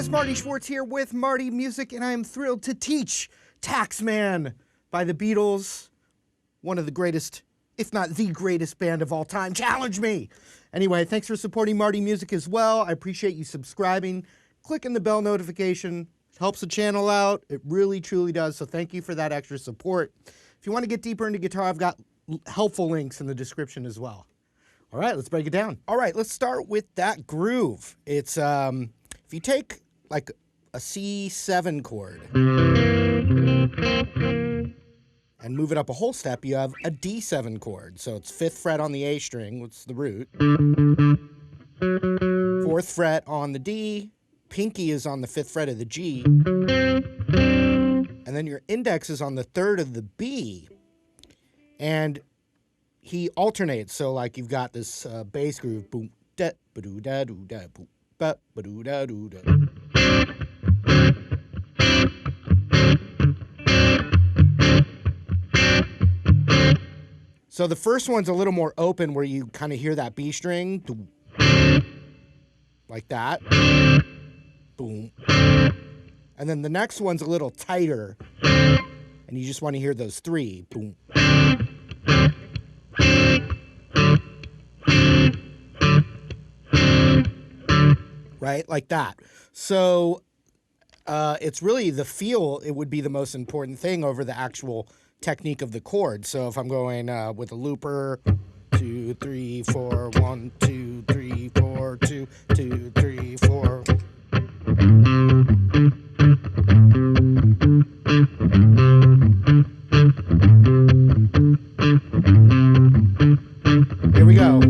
Marty here with Marty Music, and I am thrilled to teach Taxman by the Beatles, one of the greatest, if not the greatest band of all time. Challenge me! Anyway, thanks for supporting Marty Music as well. I appreciate you subscribing, clicking the bell notification. It helps the channel out. It really, truly does, so thank you for that extra support. If you want to get deeper into guitar, I've got helpful links in the description as well. All right, let's break it down. All right, let's start with that groove. It's, if you take like a C7 chord and move it up a whole step, you have a D7 chord. So it's 5th fret on the A string, which is the root, 4th fret on the D, pinky is on the 5th fret of the G, and then your index is on the 3rd of the B. And he alternates, so like you've got this bass groove, boom, da, ba-doo, da, doo, da, boom, ba, ba-doo, da, doo, da. So the first one's a little more open, where you kind of hear that B string, like that, boom. And then the next one's a little tighter, and you just want to hear those 3, boom. Right, like that. So it's really the feel, it would be the most important thing over the actual technique of the chord. So if I'm going with a looper, 2, 3, 4, 1, 2, 3, 4, 2, 2, 3, 4. Here we go.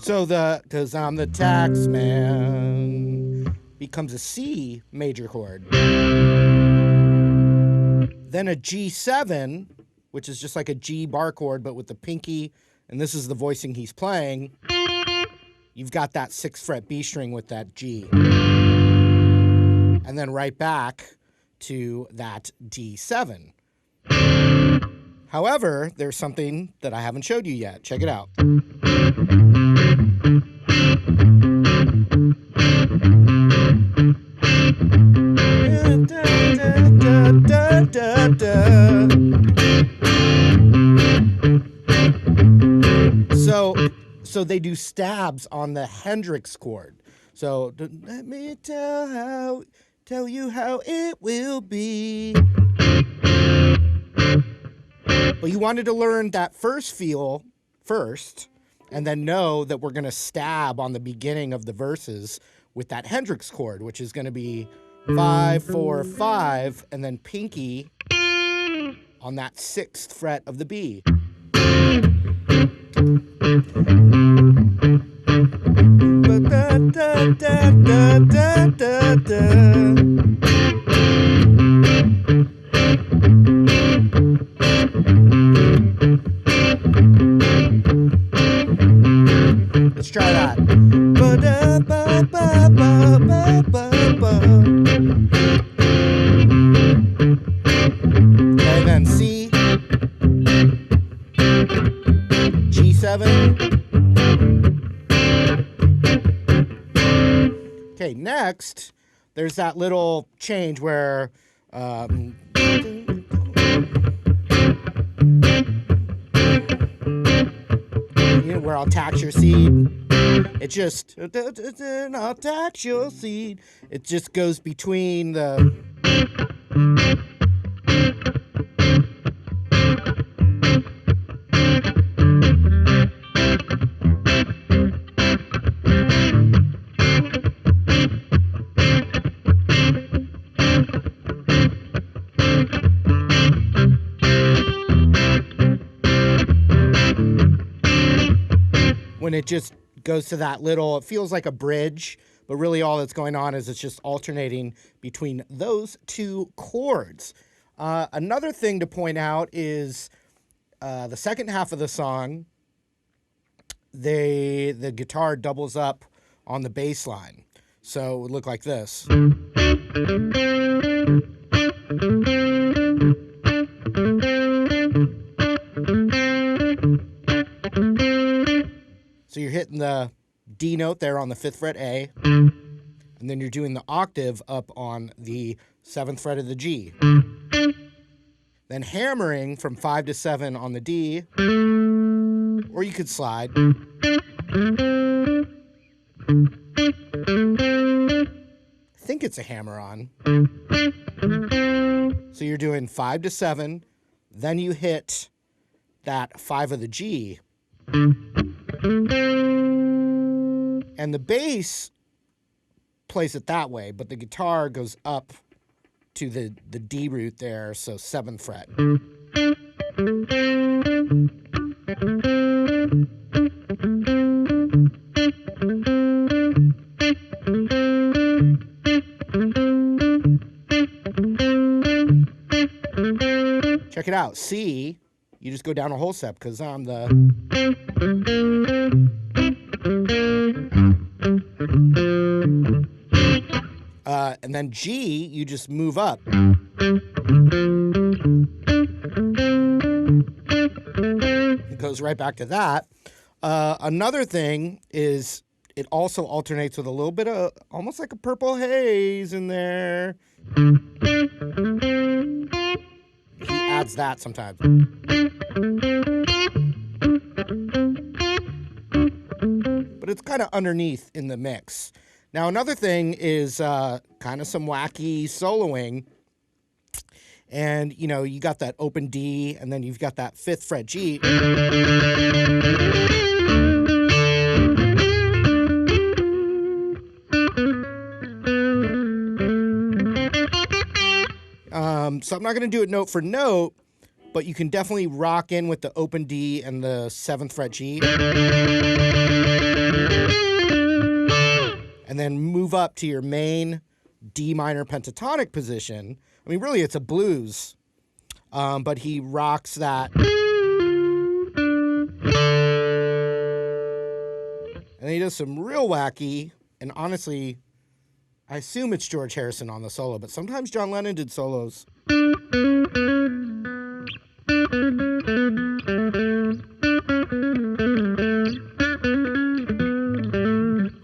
So the, 'cause I'm the tax man, becomes a C major chord. Then a G7, which is just like a G bar chord, but with the pinky, and this is the voicing he's playing. You've got that 6th fret B string with that G. And then right back to that D7. However, there's something that I haven't showed you yet. Check it out. So they do stabs on the Hendrix chord. So let me tell you how it will be. But you wanted to learn that first feel first, and then know that we're going to stab on the beginning of the verses with that Hendrix chord, which is going to be 5, 4, 5, and then pinky on that 6th fret of the B. ba ba ba ba ba. Okay, then C, G7. Okay, next, there's that little change where where I'll tax your seed. It just, I'll tax your seed. It just goes between the. When it just goes to that little, it feels like a bridge, but really all that's going on is it's just alternating between those two chords. Another thing to point out is the second half of the song, the guitar doubles up on the bass line. So it would look like this. So you're hitting the D note there on the 5th fret A, and then you're doing the octave up on the 7th fret of the G. Then hammering from 5 to 7 on the D, or you could slide. I think it's a hammer-on. So you're doing 5 to 7, then you hit that 5 of the G. And the bass plays it that way, but the guitar goes up to the D root there, so 7th fret. Check it out. C, you just go down a whole step because I'm the. And then G, you just move up. It goes right back to that. Another thing is it also alternates with a little bit of almost like a purple haze in there. He adds that sometimes. But it's kind of underneath in the mix. Now, another thing is kind of some wacky soloing. And, you know, you got that open D, and then you've got that 5th fret G. So I'm not going to do it note for note, but you can definitely rock in with the open D and the 7th fret G. And then move up to your main D minor pentatonic position. I mean, really, it's a blues, but he rocks that. And he does some real wacky, and honestly, I assume it's George Harrison on the solo, but sometimes John Lennon did solos.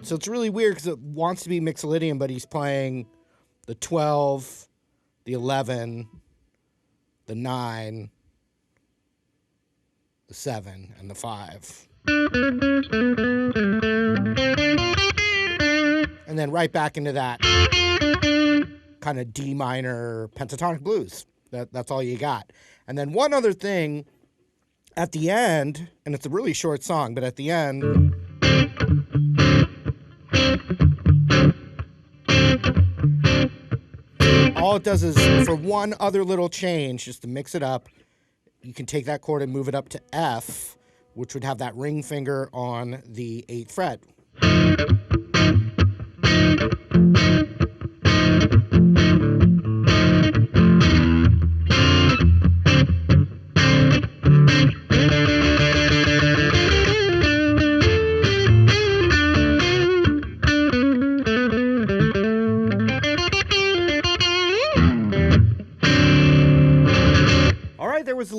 So it's really weird because it wants to be Mixolydian, but he's playing the 12, the 11, the 9, the 7, and the 5. And then right back into that kind of D minor pentatonic blues. That's all you got. And then one other thing at the end, and it's a really short song, but at the end, all it does is for one other little change, just to mix it up, you can take that chord and move it up to F, which would have that ring finger on the 8th fret.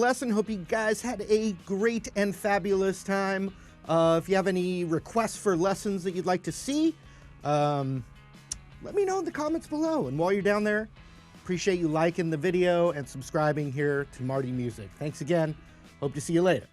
lesson. Hope you guys had a great and fabulous time. If you have any requests for lessons that you'd like to see, let me know in the comments below. And while you're down there, appreciate you liking the video and subscribing here to Marty Music. Thanks again. Hope to see you later.